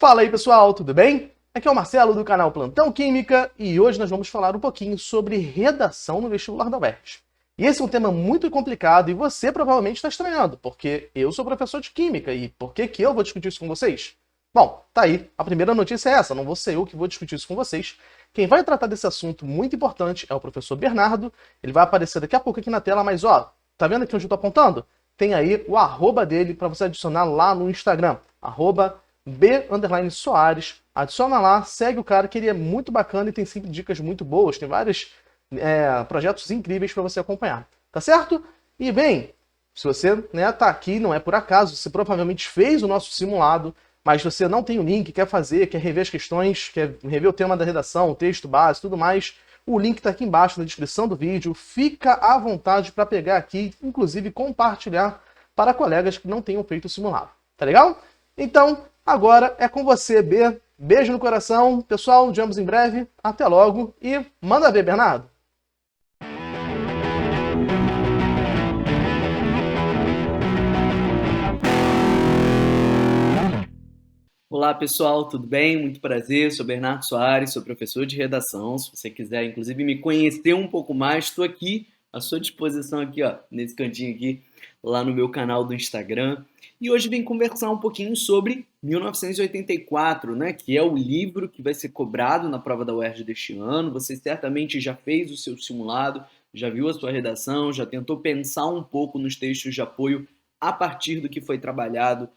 Fala aí pessoal, tudo bem? Aqui é o Marcelo do canal Plantão Química e hoje nós vamos falar um pouquinho sobre redação no vestibular da UERJ. E esse é um tema muito complicado e você provavelmente está estranhando, porque eu sou professor de Química e por que eu vou discutir isso com vocês? Bom, tá aí, a primeira notícia é essa, não vou ser eu que vou discutir isso com vocês. Quem vai tratar desse assunto muito importante é o professor Bernardo, ele vai aparecer daqui a pouco aqui na tela, mas ó, tá vendo aqui onde eu tô apontando? Tem aí o arroba dele para você adicionar lá no Instagram, @B_Soares, adiciona lá, segue o cara que ele é muito bacana e tem sempre dicas muito boas, tem vários projetos incríveis para você acompanhar, tá certo? E bem, se você tá aqui, não é por acaso, você provavelmente fez o nosso simulado, mas você não tem o link, quer fazer, quer rever as questões, quer rever o tema da redação, o texto base, tudo mais, o link está aqui embaixo na descrição do vídeo, fica à vontade para pegar aqui, inclusive compartilhar para colegas que não tenham feito o simulado, tá legal? Então, agora é com você, B. Beijo no coração. Pessoal, nos vemos em breve. Até logo e manda ver, Bernardo. Olá pessoal, tudo bem? Muito prazer, sou Bernardo Soares, sou professor de redação. Se você quiser, inclusive, me conhecer um pouco mais, estou aqui à sua disposição aqui, ó, nesse cantinho aqui, lá no meu canal do Instagram. E hoje vim conversar um pouquinho sobre 1984, né, que é o livro que vai ser cobrado na prova da UERJ deste ano. Você certamente já fez o seu simulado, já viu a sua redação, já tentou pensar um pouco nos textos de apoio a partir do que foi trabalhado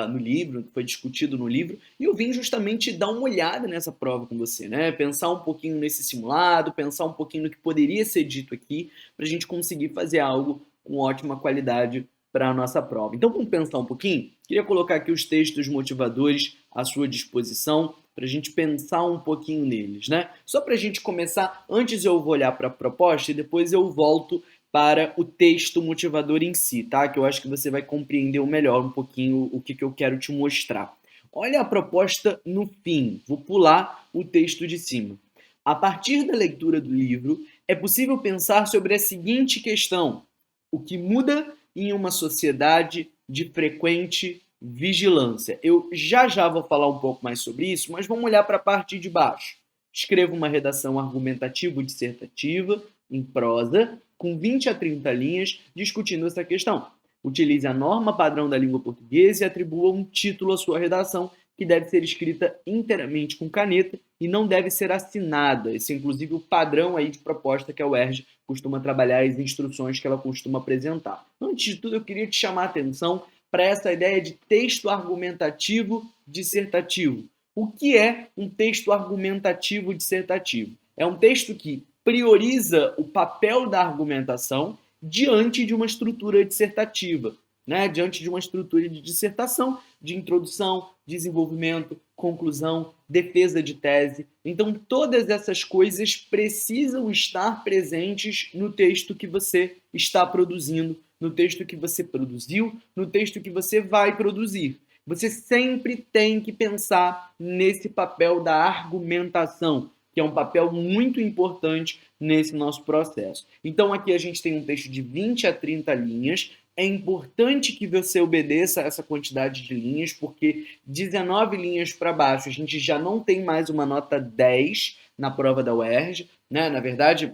no livro, que foi discutido no livro, e eu vim justamente dar uma olhada nessa prova com você, né? Pensar um pouquinho nesse simulado, pensar um pouquinho no que poderia ser dito aqui, para a gente conseguir fazer algo com ótima qualidade para a nossa prova. Então vamos pensar um pouquinho? Queria colocar aqui os textos motivadores à sua disposição, para a gente pensar um pouquinho neles, né? Só para a gente começar, antes eu vou olhar para a proposta e depois eu volto para o texto motivador em si, tá? Que eu acho que você vai compreender melhor um pouquinho o que eu quero te mostrar. Olha a proposta no fim. Vou pular o texto de cima. A partir da leitura do livro, é possível pensar sobre a seguinte questão: o que muda em uma sociedade de frequente vigilância? Eu já vou falar um pouco mais sobre isso, mas vamos olhar para a parte de baixo. Escreva uma redação argumentativo-dissertativa em prosa, com 20 a 30 linhas, discutindo essa questão. Utilize a norma padrão da língua portuguesa e atribua um título à sua redação, que deve ser escrita inteiramente com caneta e não deve ser assinada. Esse é, inclusive, o padrão aí de proposta que a UERJ costuma trabalhar, as instruções que ela costuma apresentar. Antes de tudo, eu queria te chamar a atenção para essa ideia de texto argumentativo dissertativo. O que é um texto argumentativo dissertativo? É um texto que prioriza o papel da argumentação diante de uma estrutura dissertativa, né? Diante de uma estrutura de dissertação, de introdução, desenvolvimento, conclusão, defesa de tese. Então, todas essas coisas precisam estar presentes no texto que você está produzindo, no texto que você produziu, no texto que você vai produzir. Você sempre tem que pensar nesse papel da argumentação, que é um papel muito importante nesse nosso processo. Então aqui a gente tem um texto de 20 a 30 linhas. É importante que você obedeça a essa quantidade de linhas, porque 19 linhas para baixo a gente já não tem mais uma nota 10 na prova da UERJ, né? Na verdade,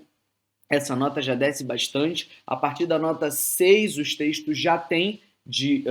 essa nota já desce bastante. A partir da nota 6, os textos já têm de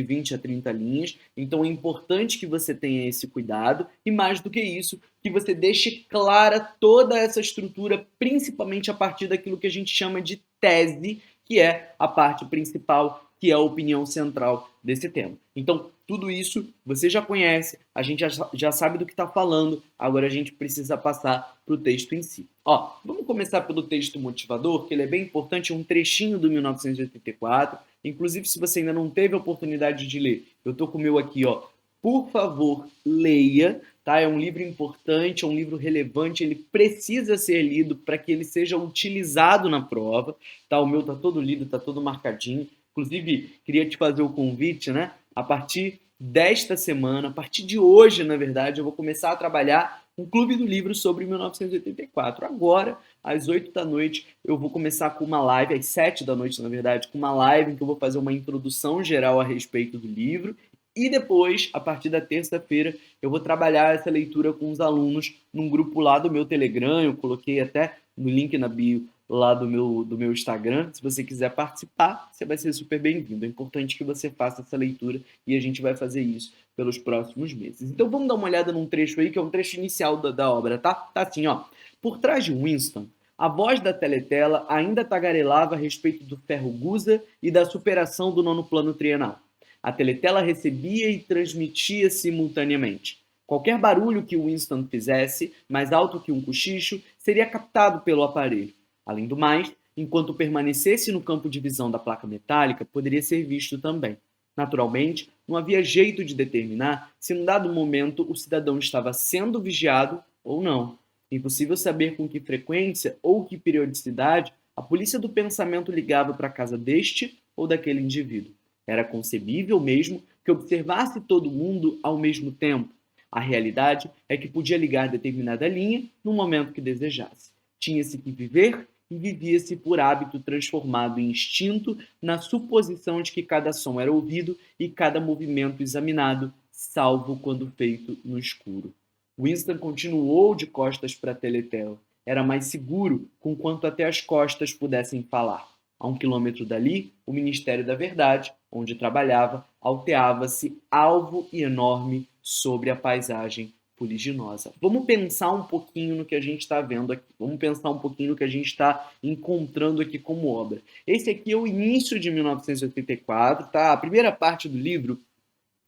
20 a 30 linhas, então é importante que você tenha esse cuidado e, mais do que isso, que você deixe clara toda essa estrutura, principalmente a partir daquilo que a gente chama de tese, que é a parte principal, que é a opinião central desse tema. Então, tudo isso você já conhece, a gente já sabe do que está falando, agora a gente precisa passar para o texto em si. Ó, vamos começar pelo texto motivador, que ele é bem importante, um trechinho do 1984. Inclusive, se você ainda não teve a oportunidade de ler, eu estou com o meu aqui, ó. Por favor, leia, tá? É um livro importante, é um livro relevante, ele precisa ser lido para que ele seja utilizado na prova, tá? O meu está todo lido, está todo marcadinho. Inclusive, queria te fazer o convite, né? A partir desta semana, a partir de hoje, na verdade, eu vou começar a trabalhar um clube do livro sobre 1984. Agora, às 8 da noite, eu vou começar com uma live, às 7 da noite, na verdade, com uma live em que eu vou fazer uma introdução geral a respeito do livro E depois, a partir da terça-feira, eu vou trabalhar essa leitura com os alunos num grupo lá do meu Telegram. Eu coloquei até no link na bio lá do meu Instagram. Se você quiser participar, você vai ser super bem-vindo. É importante que você faça essa leitura e a gente vai fazer isso pelos próximos meses. Então vamos dar uma olhada num trecho aí, que é um trecho inicial da obra, tá? Tá assim, ó. Por trás de Winston, a voz da teletela ainda tagarelava a respeito do ferro gusa e da superação do nono plano trienal. A teletela recebia e transmitia simultaneamente. Qualquer barulho que Winston fizesse, mais alto que um cochicho, seria captado pelo aparelho. Além do mais, enquanto permanecesse no campo de visão da placa metálica, poderia ser visto também. Naturalmente, não havia jeito de determinar se, num dado momento, o cidadão estava sendo vigiado ou não. Impossível saber com que frequência ou que periodicidade a polícia do pensamento ligava para a casa deste ou daquele indivíduo. Era concebível mesmo que observasse todo mundo ao mesmo tempo. A realidade é que podia ligar determinada linha no momento que desejasse. Tinha-se que viver e vivia-se por hábito transformado em instinto na suposição de que cada som era ouvido e cada movimento examinado, salvo quando feito no escuro. Winston continuou de costas para a teletela. Era mais seguro, conquanto até as costas pudessem falar. A 1 quilômetro dali, o Ministério da Verdade, onde trabalhava, alteava-se alvo e enorme sobre a paisagem fuliginosa. Vamos pensar um pouquinho no que a gente está vendo aqui. Vamos pensar um pouquinho no que a gente está encontrando aqui como obra. Esse aqui é o início de 1984, tá? A primeira parte do livro,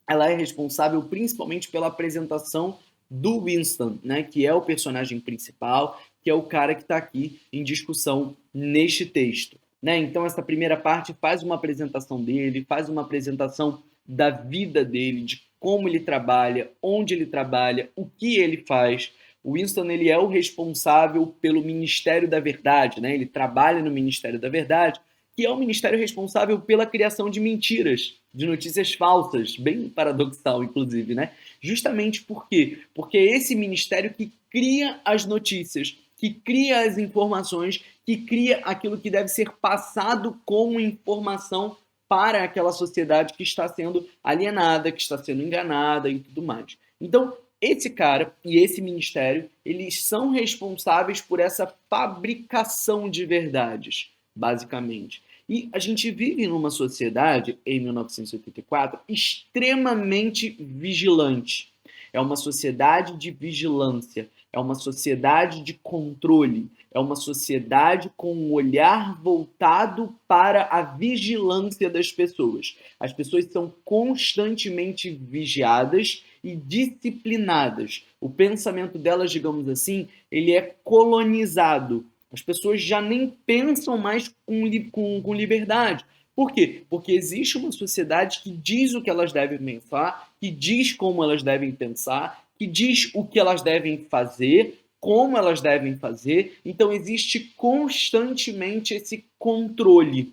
ela é responsável principalmente pela apresentação do Winston, né, que é o personagem principal, que é o cara que está aqui em discussão neste texto. Né? Então, essa primeira parte faz uma apresentação dele, faz uma apresentação da vida dele, de como ele trabalha, onde ele trabalha, o que ele faz. O Winston, ele é o responsável pelo Ministério da Verdade, né? Ele trabalha no Ministério da Verdade, que é o ministério responsável pela criação de mentiras, de notícias falsas, bem paradoxal, inclusive, né? Justamente por quê? Porque é esse ministério que cria as notícias, que cria as informações, que cria aquilo que deve ser passado como informação para aquela sociedade que está sendo alienada, que está sendo enganada e tudo mais. Então, esse cara e esse ministério, eles são responsáveis por essa fabricação de verdades, basicamente. E a gente vive numa sociedade, em 1984, extremamente vigilante. É uma sociedade de vigilância, é uma sociedade de controle, é uma sociedade com um olhar voltado para a vigilância das pessoas. As pessoas são constantemente vigiadas e disciplinadas. O pensamento delas, digamos assim, ele é colonizado. As pessoas já nem pensam mais com liberdade. Por quê? Porque existe uma sociedade que diz o que elas devem pensar, que diz como elas devem pensar, que diz o que elas devem fazer, como elas devem fazer. Então existe constantemente esse controle.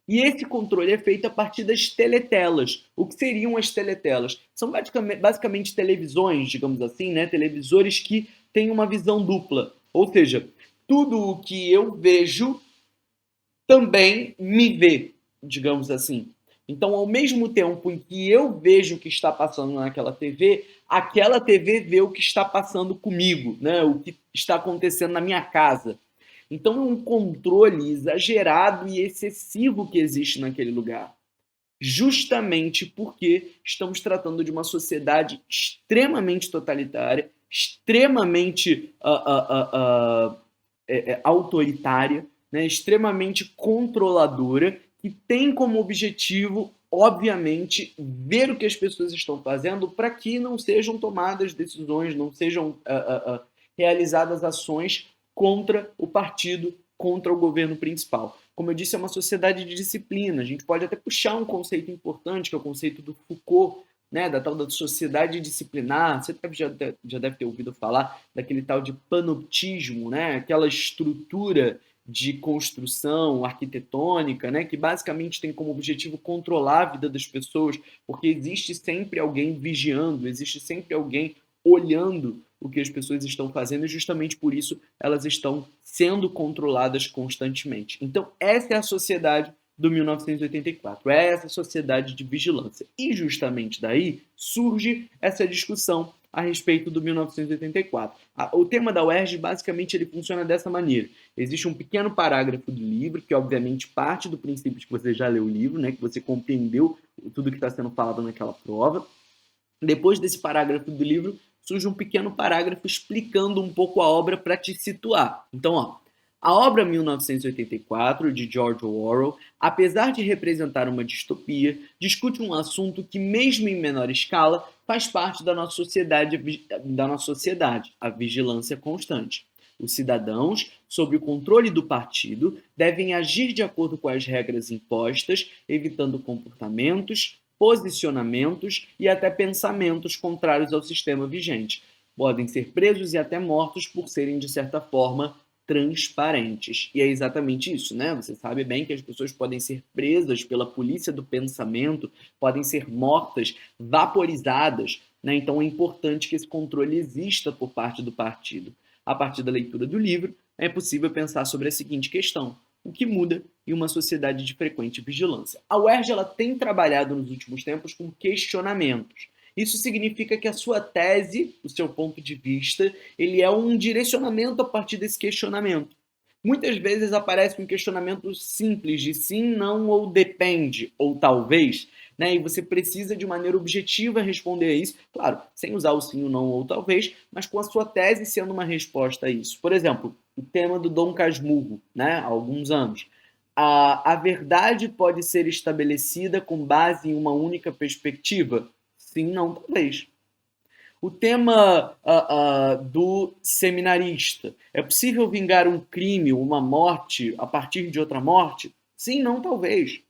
E esse controle é feito a partir das teletelas. O que seriam as teletelas? São basicamente televisões, digamos assim, né? Televisores que têm uma visão dupla. Ou seja, tudo o que eu vejo também me vê, digamos assim. Então, ao mesmo tempo em que eu vejo o que está passando naquela TV, aquela TV vê o que está passando comigo, né? O que está acontecendo na minha casa. Então, é um controle exagerado e excessivo que existe naquele lugar. Justamente porque estamos tratando de uma sociedade extremamente totalitária, extremamente autoritária, né, extremamente controladora, que tem como objetivo, obviamente, ver o que as pessoas estão fazendo para que não sejam tomadas decisões, não sejam realizadas ações contra o partido, contra o governo principal. Como eu disse, é uma sociedade de disciplina. A gente pode até puxar um conceito importante, que é o conceito do Foucault, né, da tal da sociedade disciplinar. Você já deve ter ouvido falar daquele tal de panoptismo, né, aquela estrutura de construção arquitetônica, né, que basicamente tem como objetivo controlar a vida das pessoas, porque existe sempre alguém vigiando, existe sempre alguém olhando o que as pessoas estão fazendo e justamente por isso elas estão sendo controladas constantemente. Então essa é a sociedade do 1984. É essa sociedade de vigilância. E justamente daí surge essa discussão a respeito do 1984. O tema da UERJ, basicamente, ele funciona dessa maneira. Existe um pequeno parágrafo do livro, que obviamente parte do princípio de que você já leu o livro, né, que você compreendeu tudo que está sendo falado naquela prova. Depois desse parágrafo do livro, surge um pequeno parágrafo explicando um pouco a obra para te situar. Então, a obra 1984, de George Orwell, apesar de representar uma distopia, discute um assunto que, mesmo em menor escala, faz parte da nossa sociedade, a vigilância constante. Os cidadãos, sob o controle do partido, devem agir de acordo com as regras impostas, evitando comportamentos, posicionamentos e até pensamentos contrários ao sistema vigente. Podem ser presos e até mortos por serem, de certa forma, transparentes. E é exatamente isso, né? Você sabe bem que as pessoas podem ser presas pela polícia do pensamento, podem ser mortas, vaporizadas, né? Então é importante que esse controle exista por parte do partido. A partir da leitura do livro, é possível pensar sobre a seguinte questão: o que muda em uma sociedade de frequente vigilância? A UERJ ela tem trabalhado nos últimos tempos com questionamentos. Isso significa que a sua tese, o seu ponto de vista, ele é um direcionamento a partir desse questionamento. Muitas vezes aparece um questionamento simples de sim, não ou depende, ou talvez, né? E você precisa de maneira objetiva responder a isso, claro, sem usar o sim, o não ou talvez, mas com a sua tese sendo uma resposta a isso. Por exemplo, o tema do Dom Casmurro, né? Há alguns anos. A verdade pode ser estabelecida com base em uma única perspectiva? Sim, não, talvez. O tema do seminarista. É possível vingar um crime, uma morte, a partir de outra morte? Sim, não, talvez.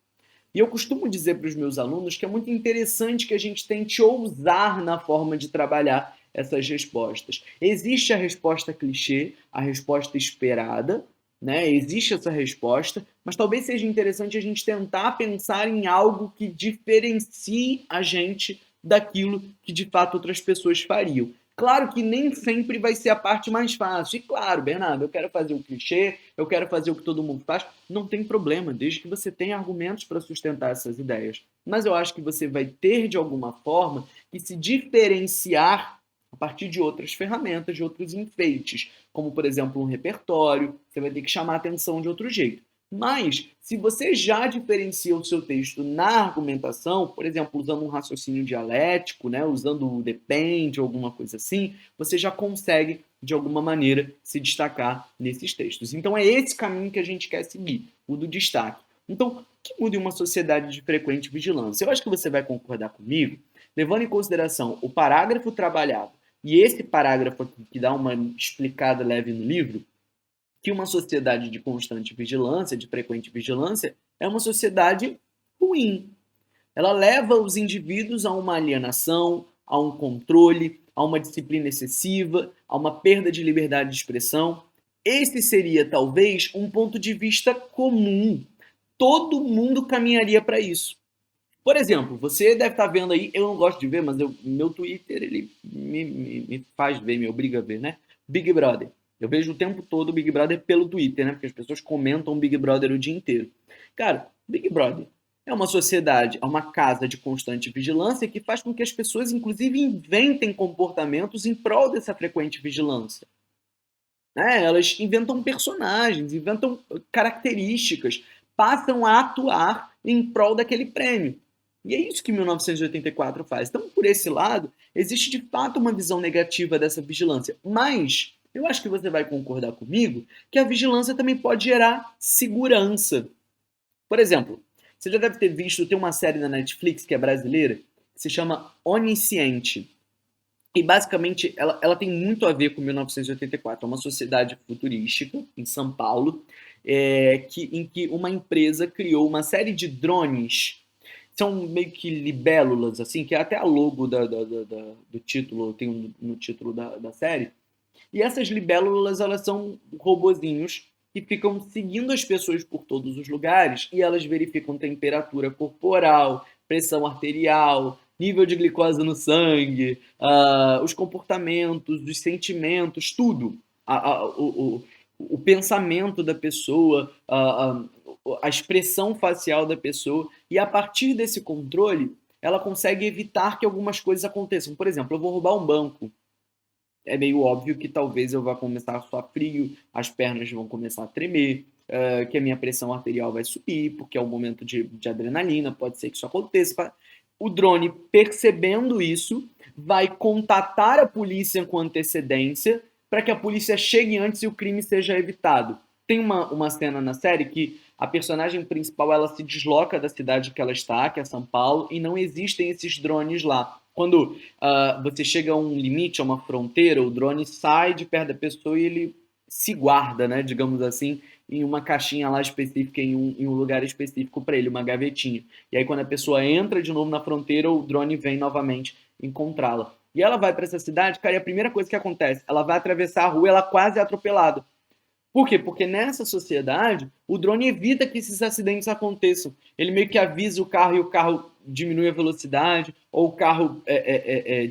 E eu costumo dizer para os meus alunos que é muito interessante que a gente tente ousar na forma de trabalhar essas respostas. Existe a resposta clichê, a resposta esperada, né? Existe essa resposta, mas talvez seja interessante a gente tentar pensar em algo que diferencie a gente daquilo que de fato outras pessoas fariam. Claro que nem sempre vai ser a parte mais fácil. E claro, Bernardo, eu quero fazer o clichê, eu quero fazer o que todo mundo faz. Não tem problema, desde que você tenha argumentos para sustentar essas ideias. Mas eu acho que você vai ter, de alguma forma, que se diferenciar a partir de outras ferramentas, de outros enfeites, como, por exemplo, um repertório. Você vai ter que chamar a atenção de outro jeito. Mas, se você já diferencia o seu texto na argumentação, por exemplo, usando um raciocínio dialético, né, usando o depende ou alguma coisa assim, você já consegue, de alguma maneira, se destacar nesses textos. Então, é esse caminho que a gente quer seguir, o do destaque. Então, o que muda em uma sociedade de frequente vigilância? Eu acho que você vai concordar comigo, levando em consideração o parágrafo trabalhado e esse parágrafo aqui, que dá uma explicada leve no livro, que uma sociedade de constante vigilância, de frequente vigilância, é uma sociedade ruim. Ela leva os indivíduos a uma alienação, a um controle, a uma disciplina excessiva, a uma perda de liberdade de expressão. Esse seria, talvez, um ponto de vista comum. Todo mundo caminharia para isso. Por exemplo, você deve estar vendo aí, eu não gosto de ver, mas meu Twitter ele me faz ver, me obriga a ver, né? Big Brother. Eu vejo o tempo todo o Big Brother pelo Twitter, né? Porque as pessoas comentam Big Brother o dia inteiro. Cara, Big Brother é uma sociedade, é uma casa de constante vigilância que faz com que as pessoas, inclusive, inventem comportamentos em prol dessa frequente vigilância. Né? Elas inventam personagens, inventam características, passam a atuar em prol daquele prêmio. E é isso que 1984 faz. Então, por esse lado, existe de fato uma visão negativa dessa vigilância. Mas eu acho que você vai concordar comigo que a vigilância também pode gerar segurança. Por exemplo, você já deve ter visto, tem uma série na Netflix que é brasileira, que se chama Onisciente. E basicamente ela tem muito a ver com 1984. É uma sociedade futurística em São Paulo, em que uma empresa criou uma série de drones. São meio que libélulas, assim, que é até a logo do título, tem no título da série. E essas libélulas, elas são robozinhos que ficam seguindo as pessoas por todos os lugares e elas verificam temperatura corporal, pressão arterial, nível de glicose no sangue, os comportamentos, os sentimentos, tudo. o pensamento da pessoa, a expressão facial da pessoa, e a partir desse controle, ela consegue evitar que algumas coisas aconteçam. Por exemplo, eu vou roubar um banco. É meio óbvio que talvez eu vá começar a suar frio, as pernas vão começar a tremer, que a minha pressão arterial vai subir, porque é um momento de adrenalina, pode ser que isso aconteça. O drone, percebendo isso, vai contatar a polícia com antecedência para que a polícia chegue antes e o crime seja evitado. Tem uma cena na série que a personagem principal ela se desloca da cidade que ela está, que é São Paulo, e não existem esses drones lá. Quando você chega a um limite, a uma fronteira, o drone sai de perto da pessoa e ele se guarda, né, digamos assim, em uma caixinha lá específica, em um lugar específico para ele, uma gavetinha. E aí quando a pessoa entra de novo na fronteira, o drone vem novamente encontrá-la. E ela vai para essa cidade, cara, e a primeira coisa que acontece, ela vai atravessar a rua, ela quase é atropelada. Por quê? Porque nessa sociedade, o drone evita que esses acidentes aconteçam. Ele meio que avisa o carro e o carro diminui a velocidade, ou o carro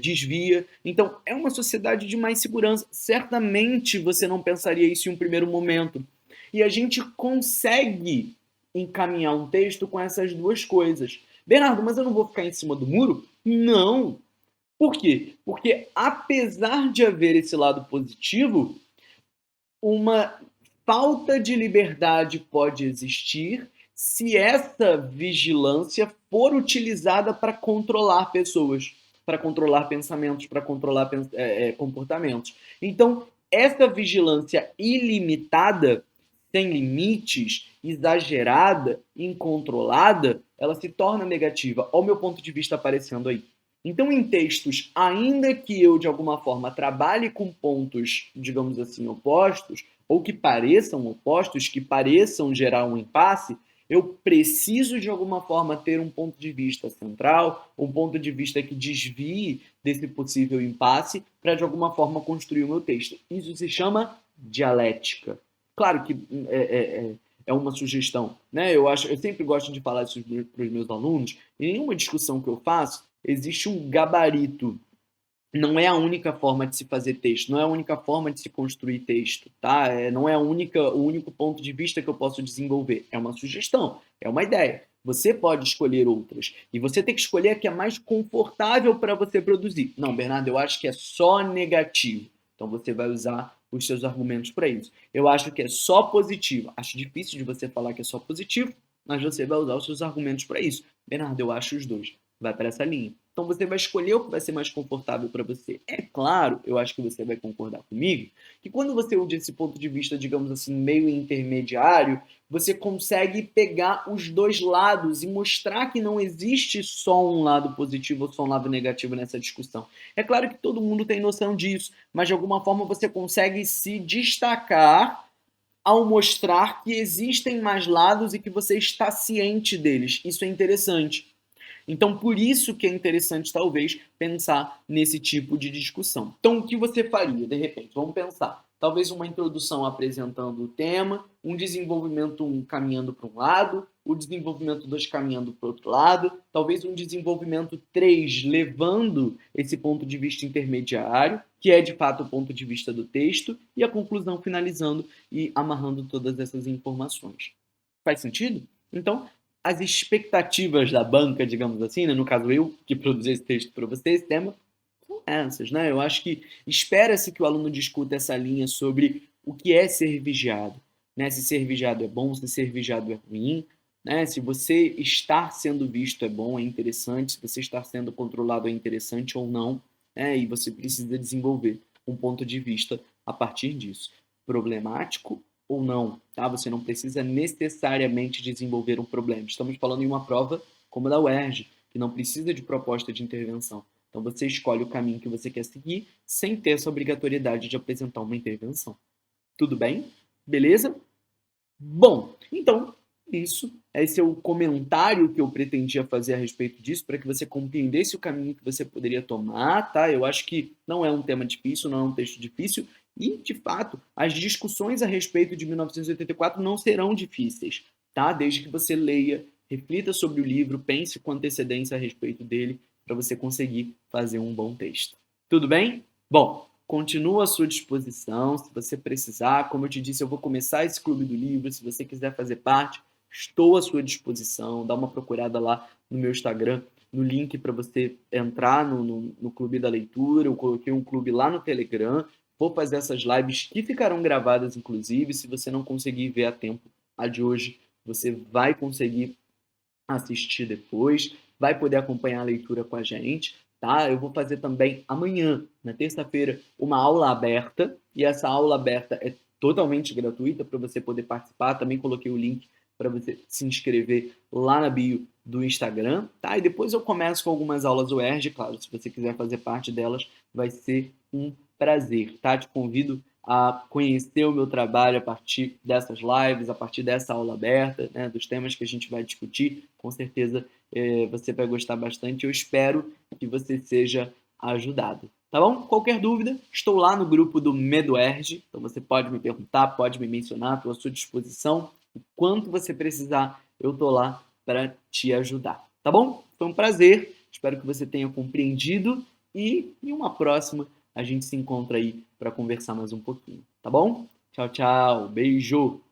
desvia. Então, é uma sociedade de mais segurança. Certamente você não pensaria isso em um primeiro momento. E a gente consegue encaminhar um texto com essas duas coisas. Bernardo, mas eu não vou ficar em cima do muro? Não. Por quê? Porque apesar de haver esse lado positivo, uma falta de liberdade pode existir se essa vigilância for utilizada para controlar pessoas, para controlar pensamentos, para controlar comportamentos. Então, essa vigilância ilimitada, sem limites, exagerada, incontrolada, ela se torna negativa, ao meu ponto de vista aparecendo aí. Então, em textos, ainda que eu, de alguma forma, trabalhe com pontos, digamos assim, opostos, ou que pareçam opostos, que pareçam gerar um impasse, eu preciso, de alguma forma, ter um ponto de vista central, um ponto de vista que desvie desse possível impasse, para, de alguma forma, construir o meu texto. Isso se chama dialética. Claro que é uma sugestão, né? Eu sempre gosto de falar isso para os meus alunos. Em nenhuma discussão que eu faço, existe um gabarito. Não é a única forma de se fazer texto, não é a única forma de se construir texto, tá? Não é o único ponto de vista que eu posso desenvolver. É uma sugestão, é uma ideia. Você pode escolher outras. E você tem que escolher a que é mais confortável para você produzir. Não, Bernardo, eu acho que é só negativo. Então você vai usar os seus argumentos para isso. Eu acho que é só positivo. Acho difícil de você falar que é só positivo, mas você vai usar os seus argumentos para isso. Bernardo, eu acho os dois. Vai para essa linha. Então você vai escolher o que vai ser mais confortável para você. É claro, eu acho que você vai concordar comigo, que quando você usa esse ponto de vista, digamos assim, meio intermediário, você consegue pegar os dois lados e mostrar que não existe só um lado positivo ou só um lado negativo nessa discussão. É claro que todo mundo tem noção disso, mas de alguma forma você consegue se destacar ao mostrar que existem mais lados e que você está ciente deles. Isso é interessante. Então, por isso que é interessante, talvez, pensar nesse tipo de discussão. Então, o que você faria, de repente? Vamos pensar. Talvez uma introdução apresentando o tema, um desenvolvimento 1 caminhando para um lado, o desenvolvimento 2 caminhando para o outro lado, talvez um desenvolvimento 3 levando esse ponto de vista intermediário, que é de fato o ponto de vista do texto, e a conclusão finalizando e amarrando todas essas informações. Faz sentido? Então, as expectativas da banca, digamos assim, né? No caso eu que produzi esse texto para você, esse tema, são essas, né? Eu acho que espera-se que o aluno discuta essa linha sobre o que é ser vigiado, né? Se ser vigiado é bom, se ser vigiado é ruim, né? Se você estar sendo visto é bom, é interessante, se você estar sendo controlado é interessante ou não, né? E você precisa desenvolver um ponto de vista a partir disso. Problemático ou não, tá? Você não precisa necessariamente desenvolver um problema. Estamos falando em uma prova como a da UERJ, que não precisa de proposta de intervenção. Então você escolhe o caminho que você quer seguir sem ter essa obrigatoriedade de apresentar uma intervenção. Tudo bem? Beleza? Bom, então esse é o comentário que eu pretendia fazer a respeito disso, para que você compreendesse o caminho que você poderia tomar, tá? Eu acho que não é um tema difícil, não é um texto difícil, e, de fato, as discussões a respeito de 1984 não serão difíceis, tá? Desde que você leia, reflita sobre o livro, pense com antecedência a respeito dele, para você conseguir fazer um bom texto. Tudo bem? Bom, continuo à sua disposição, se você precisar. Como eu te disse, eu vou começar esse Clube do Livro. Se você quiser fazer parte, estou à sua disposição. Dá uma procurada lá no meu Instagram, no link para você entrar no Clube da Leitura. Eu coloquei um clube lá no Telegram. Vou fazer essas lives que ficarão gravadas, inclusive. Se você não conseguir ver a tempo a de hoje, você vai conseguir assistir depois, vai poder acompanhar a leitura com a gente, tá? Eu vou fazer também amanhã, na terça-feira, uma aula aberta, e essa aula aberta é totalmente gratuita para você poder participar. Também coloquei o link para você se inscrever lá na bio do Instagram, tá? E depois eu começo com algumas aulas UERJ, claro, se você quiser fazer parte delas, vai ser um prazer, tá? Te convido a conhecer o meu trabalho a partir dessas lives, a partir dessa aula aberta, né, dos temas que a gente vai discutir. Com certeza você vai gostar bastante. Eu espero que você seja ajudado. Tá bom? Qualquer dúvida, estou lá no grupo do MedoERJ, então você pode me perguntar, pode me mencionar, estou à sua disposição. O quanto você precisar, eu estou lá para te ajudar. Tá bom? Foi um prazer, espero que você tenha compreendido e em uma próxima a gente se encontra aí para conversar mais um pouquinho, tá bom? Tchau, tchau, beijo!